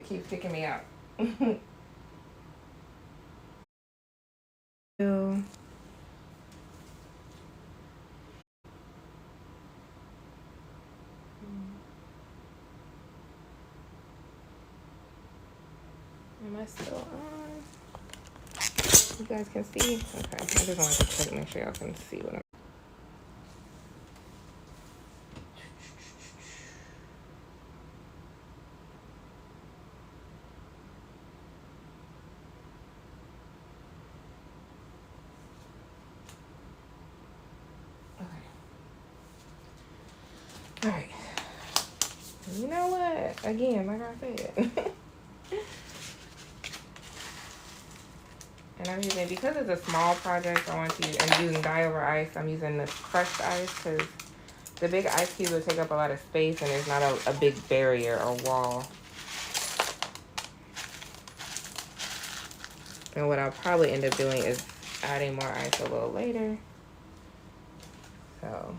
keeps picking me up. Am I still on? You guys can see? Okay, I just wanted to click, make sure y'all can see what I'm. Okay. All right. You know what? Again, like I said. And I'm using, because it's a small project, I want to use, I'm using dye over ice. I'm using this crushed ice because the big ice cube will take up a lot of space and there's not a big barrier or wall. And what I'll probably end up doing is adding more ice a little later. So,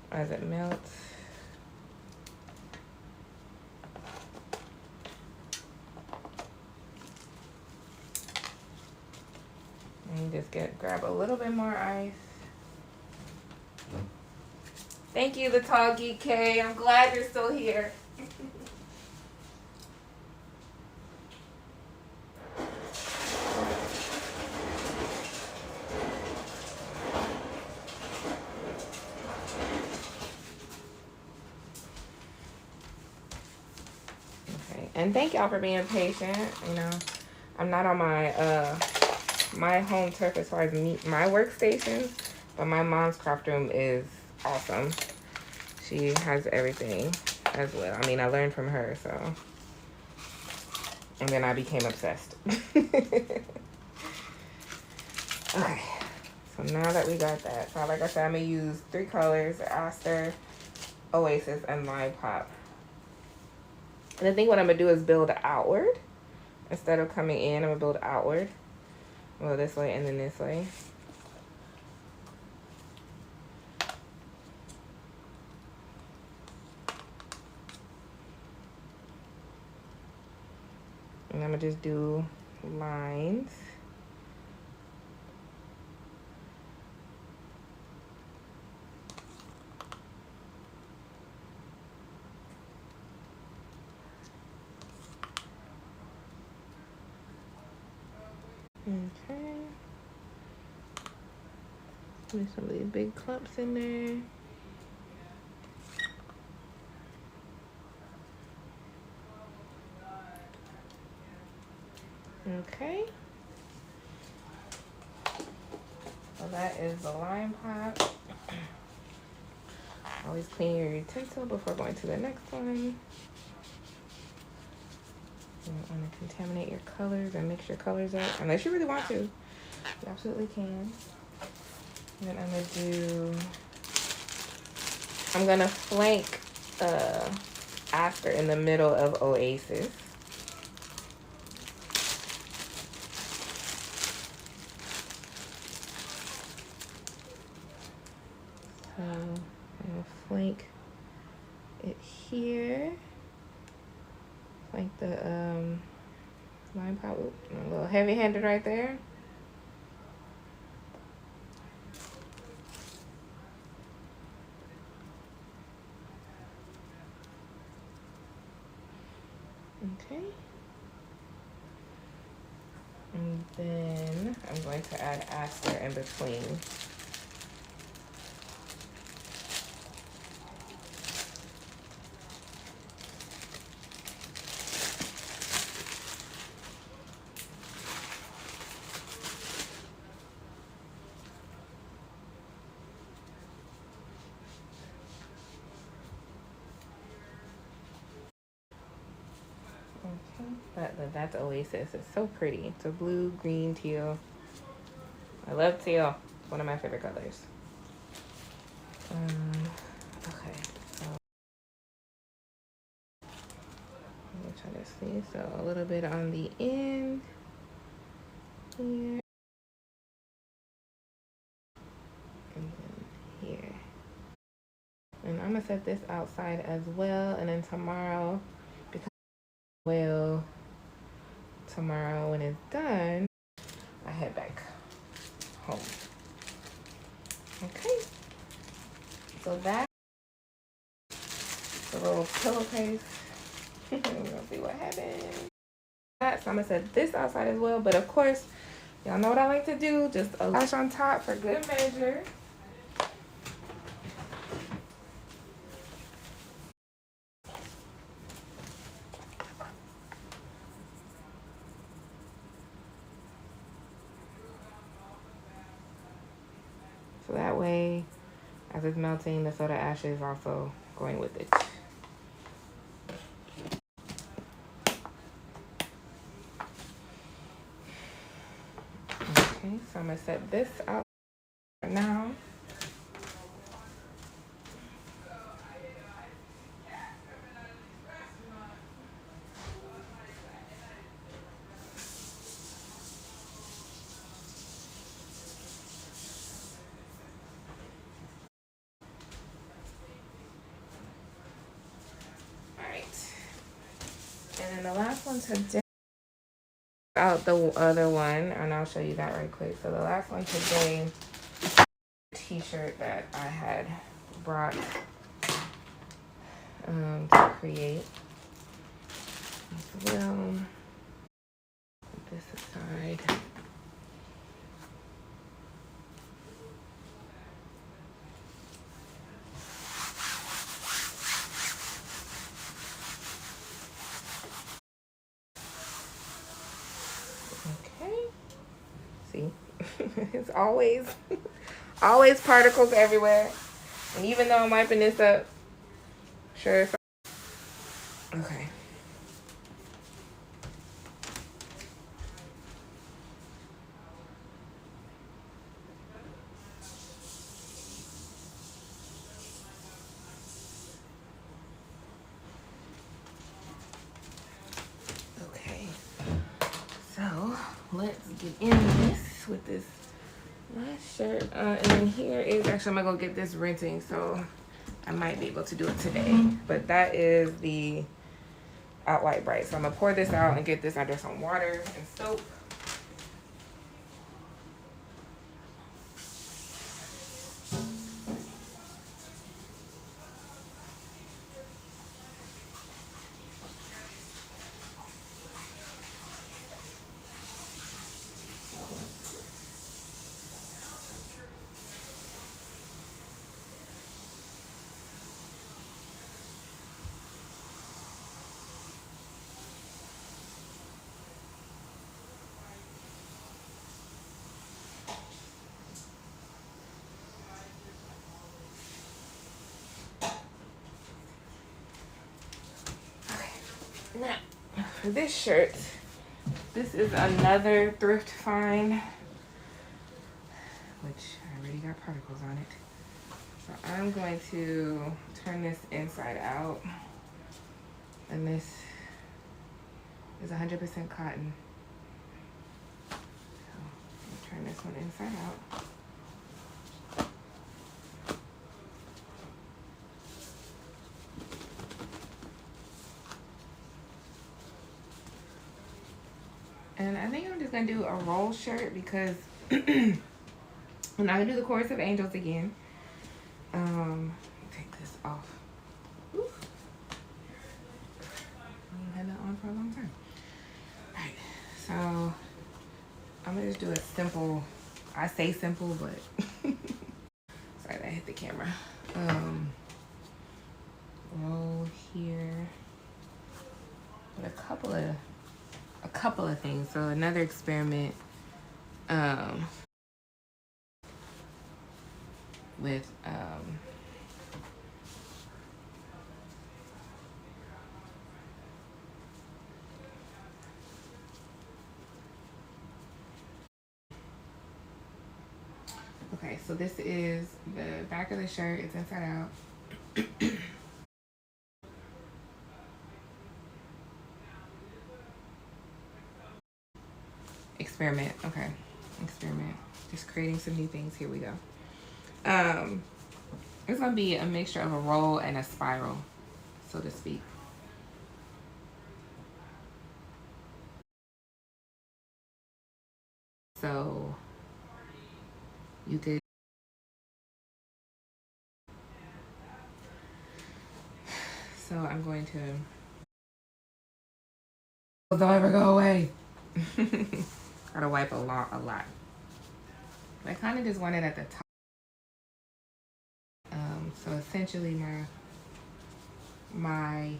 as it melts. And just grab a little bit more ice. Thank you, the Tall Geek K. I'm glad you're still here. Okay, and thank y'all for being patient. You know, I'm not on my home turf as far as my workstations, but my mom's craft room is awesome. She has everything as well. I mean, I learned from her, so. And then I became obsessed. Okay, so now that we got that, so like I said, I'm gonna use 3 colors: Aster, Oasis, and Lime Pop. And I think what I'm gonna do is build outward. Instead of coming in, I'm gonna build outward. Well, this way and then this way. And I'm gonna just do lines. Okay. Put some of these big clumps in there. Okay. So that is the Lime Pop. Always clean your utensil before going to the next one. You don't want to contaminate your colors and mix your colors up. Unless you really want to. You absolutely can. And then I'm gonna flank Aster in the middle of Oasis. So I'm gonna flank it here. Flank the Lime Pop. A little heavy-handed right there. Okay. And then I'm going to add Aster in between. That's Oasis. It's so pretty. It's a blue, green, teal. I love teal. It's one of my favorite colors. Okay. So let me try to see. So a little bit on the end here. And then here. And I'm I'm gonna set this outside as well, and then tomorrow, because well, tomorrow when it's done, I head back home. Okay, so that's the little pillowcase. We're gonna see what happens. So I'm gonna set this outside as well, but of course, y'all know what I like to do, just a lash on top for good measure. So that way, as it's melting, the soda ash is also going with it. Okay, so I'm gonna set this out for now. And then the last one today, out the other one, and I'll show you that right quick. So the last one today, t-shirt that I had brought to create as well. Put this aside. Okay. See, it's always particles everywhere. And even though I'm wiping this up, sure. Okay. Okay. So let's get in this with this last shirt. And then here is actually, I'm gonna go get this rinsing, so I might be able to do it today. But that is the Out White Bright. So I'm gonna pour this out and get this under some water and soap. Now, for this shirt, this is another thrift find, which I already got particles on it. So I'm going to turn this inside out, and this is 100% cotton. So I'll turn this one inside out. And I think I'm just gonna do a roll shirt because I'm not gonna do the Chorus of Angels again. Take this off. Oof. I've had that on for a long time. Alright, so I'm gonna just do a simple, I say simple, but sorry that hit the camera. Roll here with a couple of things. So another experiment with okay, so this is the back of the shirt. It's inside out. Experiment. Okay. Experiment. Just creating some new things. Here we go. It's gonna be a mixture of a roll and a spiral, so to speak. So you could. So I'm going to. Don't ever go away. Gotta wipe a lot. I kind of just want it at the top. So essentially, my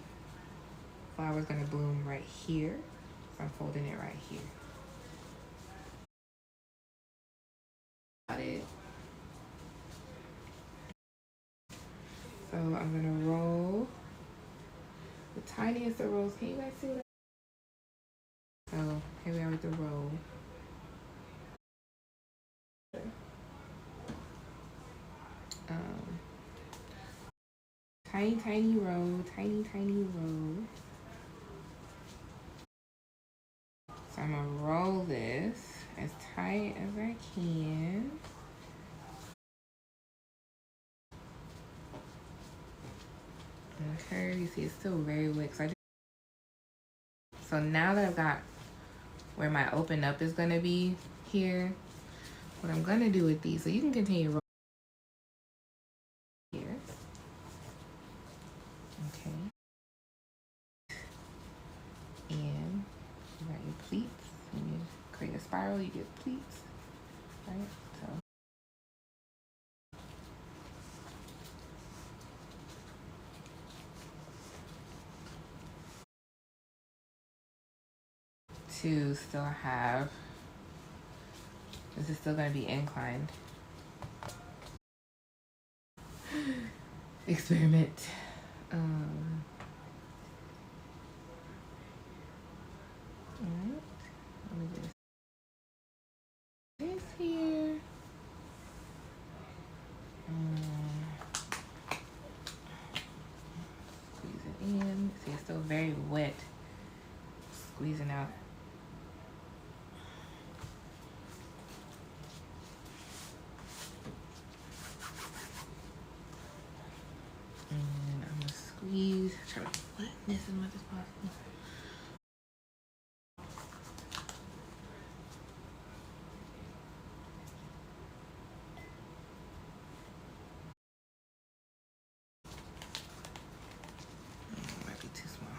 flower's gonna bloom right here. So I'm folding it right here. Got it. So I'm gonna roll the tiniest of rolls. Can you guys see that? So here we are with the roll. Tiny roll, tiny roll. So I'm gonna roll this as tight as I can. Okay, you see it's still very wet. So now that I've got where my open up is gonna be here, what I'm gonna do with these, so you can continue rolling here. Okay. And you got your pleats. When you create a spiral, you get pleats, right? So to still have, this is still gonna be inclined. Experiment. Alright, let me just this here. Squeeze it in. See, it's still very wet. Squeezing out. And I'm gonna squeeze. Try to flatten this as much as possible. Might be too small.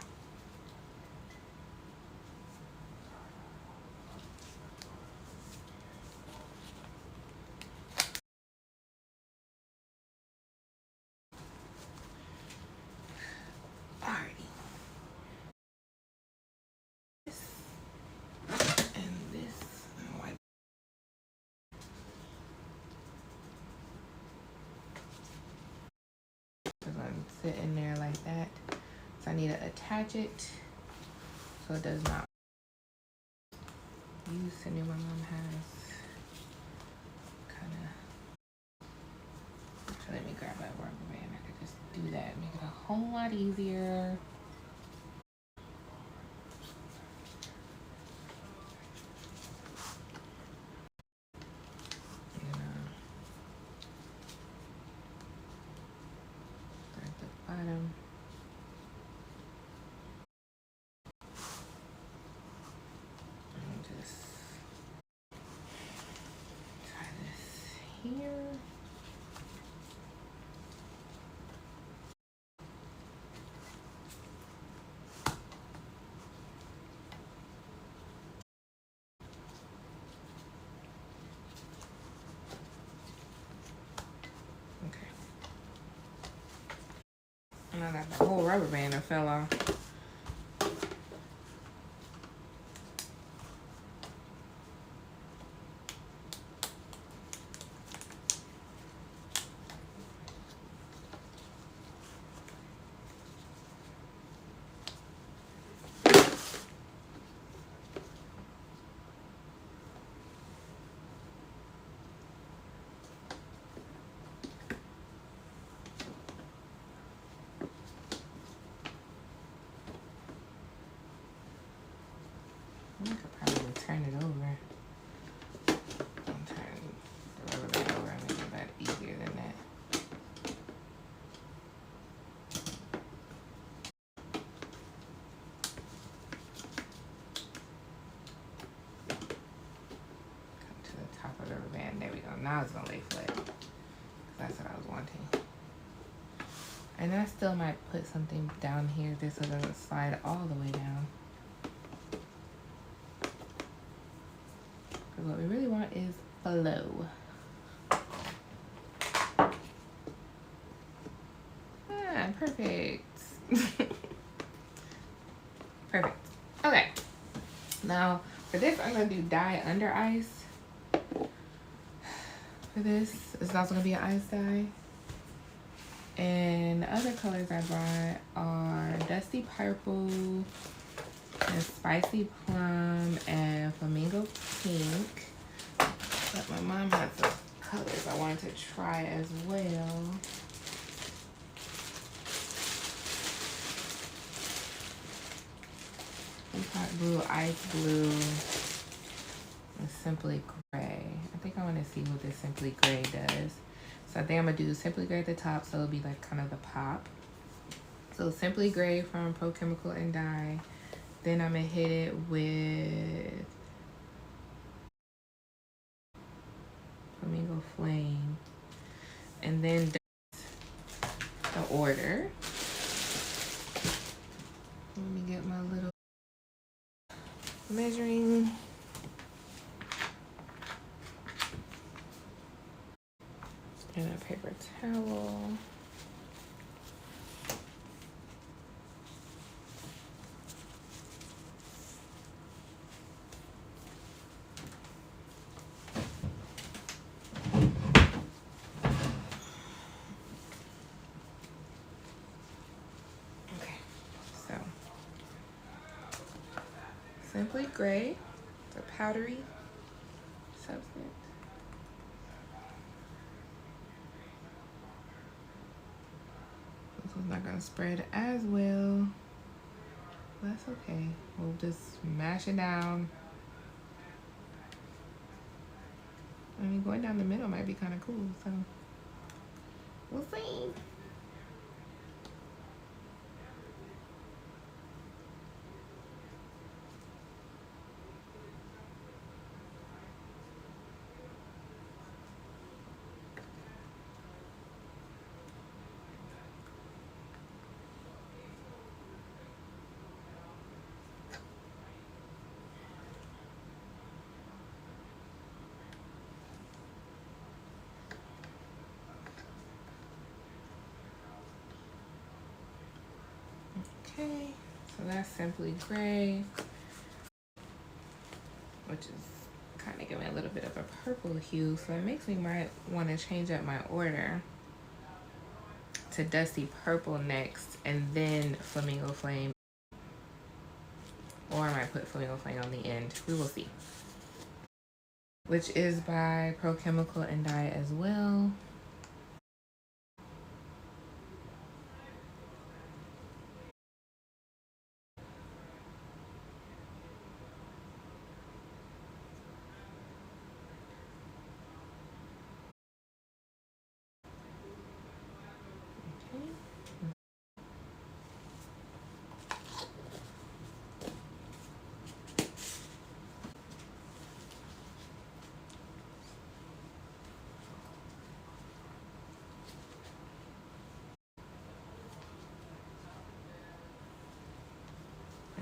Alrighty. This and this. Wipe. It's gonna sit in there like that. So I need to attach it so it does not use. I knew my mom has kind of. So let me grab a rubber band. I could just do that, make it a whole lot easier. At the bottom. Here. Okay. And I got the whole rubber band that fell off. now it's gonna lay flat. That's what I was wanting. And I still might put something down here just so it doesn't slide all the way down. Because what we really want is flow. Ah, perfect. Perfect. Okay. Now, for this, I'm going to do dye under ice. For this, it's also going to be an ice dye. And the other colors I brought are Dusty Purple, and Spicy Plum, and Flamingo Pink. But my mom had some colors I wanted to try as well. Peacock Blue, Ice Blue, and Simply Gray. I think I want to see what this Simply Gray does. So I think I'm going to do Simply Gray at the top, so it'll be like kind of the pop. So Simply Gray from Pro Chemical and Dye. Then I'm going to hit it with Flamingo Flame. And then the order. Let me get my little measuring. And a paper towel. Okay, so Simply Gray, it's a powdery substance. This one's not gonna spread as well. That's okay. We'll just mash it down. I mean, going down the middle might be kind of cool, so we'll see. Okay, so that's Simply Gray, which is kind of giving a little bit of a purple hue, so it makes me might want to change up my order to Dusty Purple next, and then Flamingo Flame, or I might put Flamingo Flame on the end. We will see. Which is by Pro Chemical and Dye as well.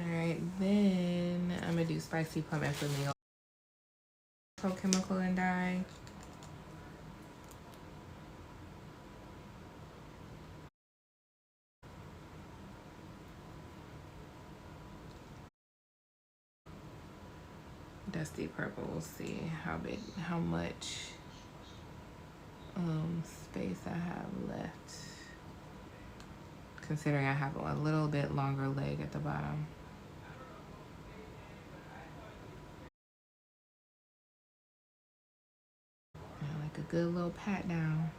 Alright, then I'm gonna do Spicy Plum and Flamingo Pro Chemical and Dye. Dusty Purple, we'll see how much space I have left, considering I have a little bit longer leg at the bottom. Like a good little pat down.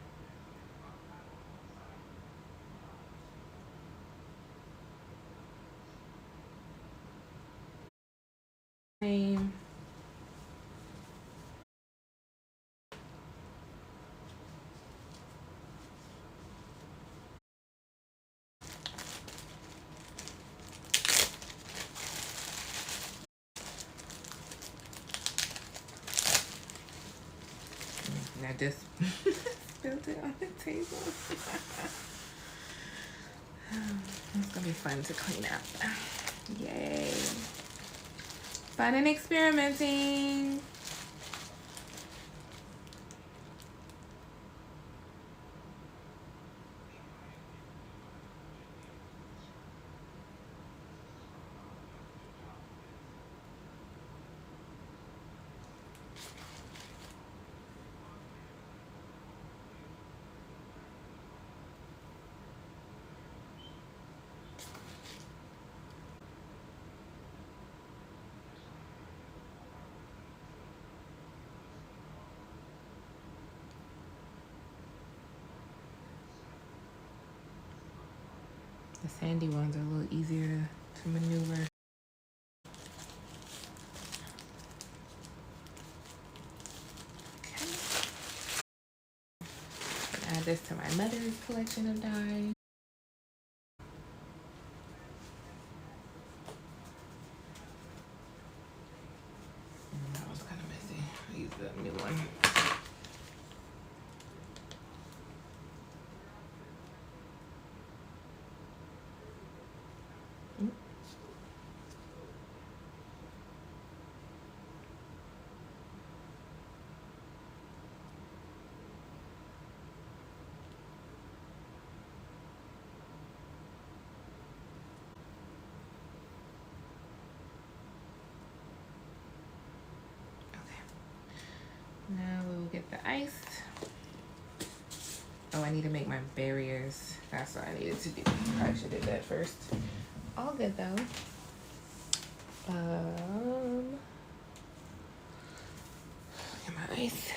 Same. Now I just spilled it on the table. It's gonna be fun to clean up. Yay. Fun and experimenting. The sandy ones are a little easier to maneuver. Okay. Add this to my mother's collection of dyes. That was kind of messy. I'll use the new one. Now we'll get the ice. Oh, I need to make my barriers. That's what I needed to do. I should have did that first. All good though. Get my ice.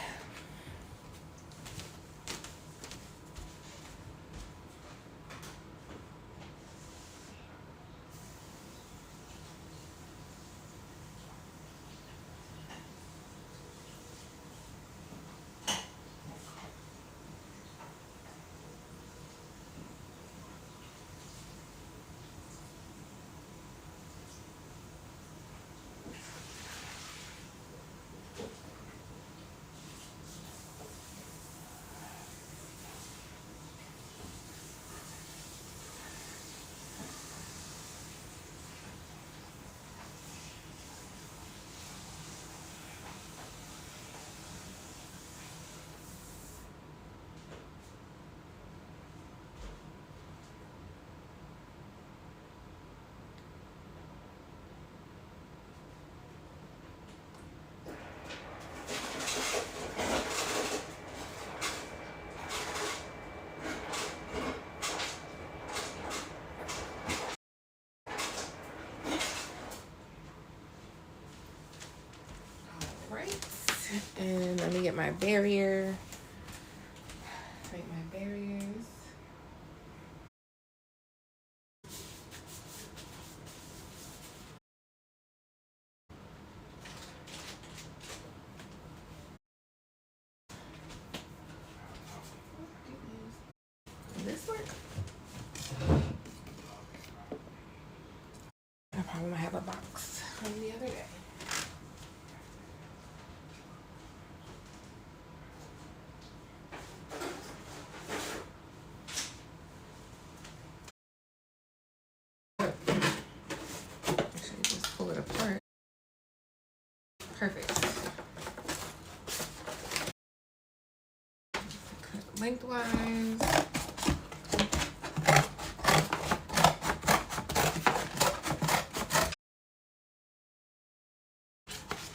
And let me get my barrier. Create my barriers. Does this work? I probably might have a box from the other day. Perfect. Cut lengthwise.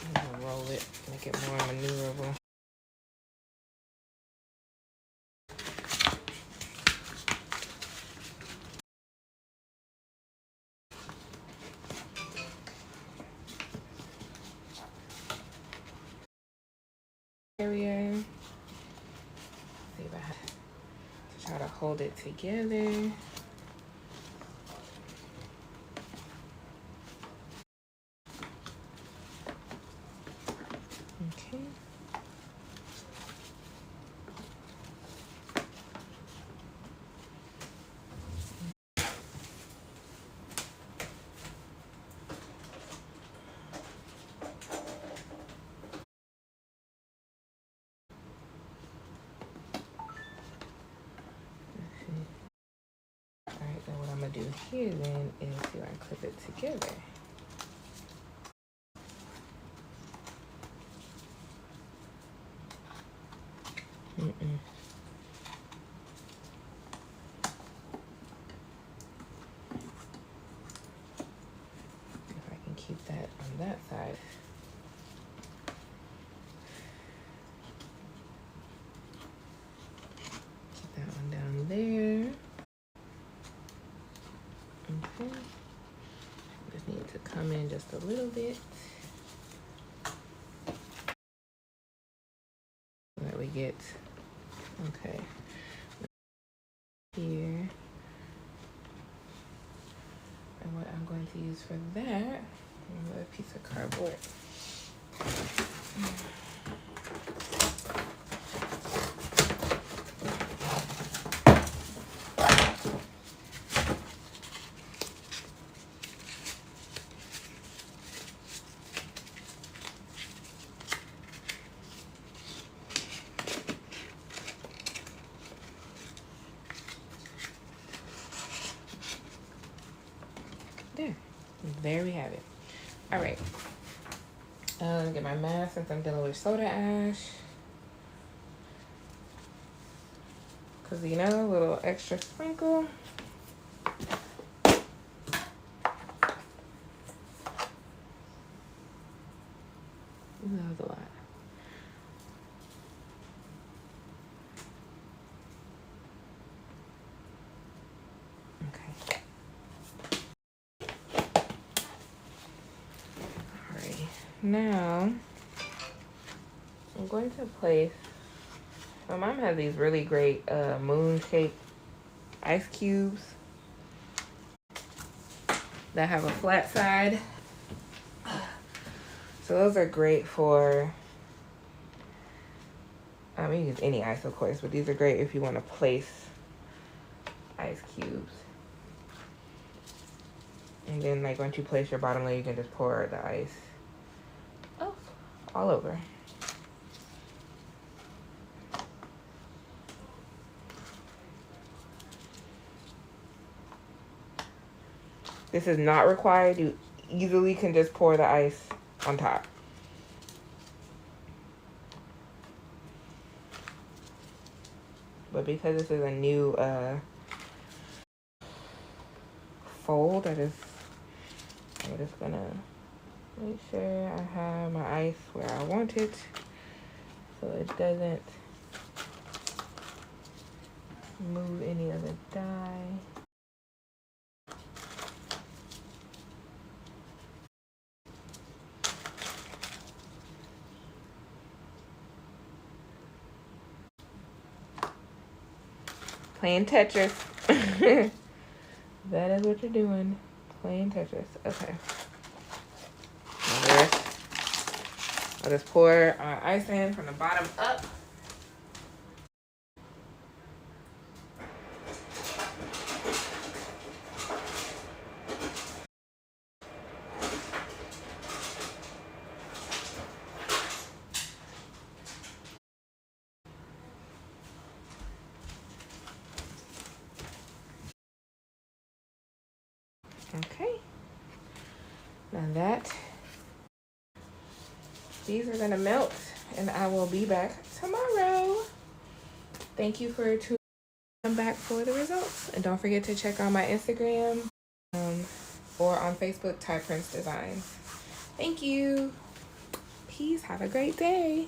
I'm gonna roll it, make it more maneuverable. Area. See if I have to try to hold it together. Okay. do here then is see if I can clip it together. If I can keep that on that side. Keep that one down there. Okay. Just need to come in just a little bit. So that we get, okay. Here. And what I'm going to use for that, another piece of cardboard. There we have it. All right. Let me get my mask since I'm dealing with soda ash. Because, you know, a little extra sprinkle. That was a lot. Okay. Now, I'm going to place, my mom has these really great moon-shaped ice cubes that have a flat side. So those are great for, you can use any ice of course, but these are great if you want to place ice cubes. And then like once you place your bottom layer, you can just pour the ice all over. This is not required. You easily can just pour the ice on top. But because this is a new fold, I'm just gonna make sure I have my ice where I want it so it doesn't move any of the dye. Playing Tetris. That is what you're doing. Playing Tetris. Okay. I'll just pour ice in from the bottom up. Okay. Now these are gonna melt and I will be back tomorrow. Thank you for tuning back for the results. And don't forget to check out my Instagram or on Facebook, Ty Prince Designs. Thank you. Peace. Have a great day.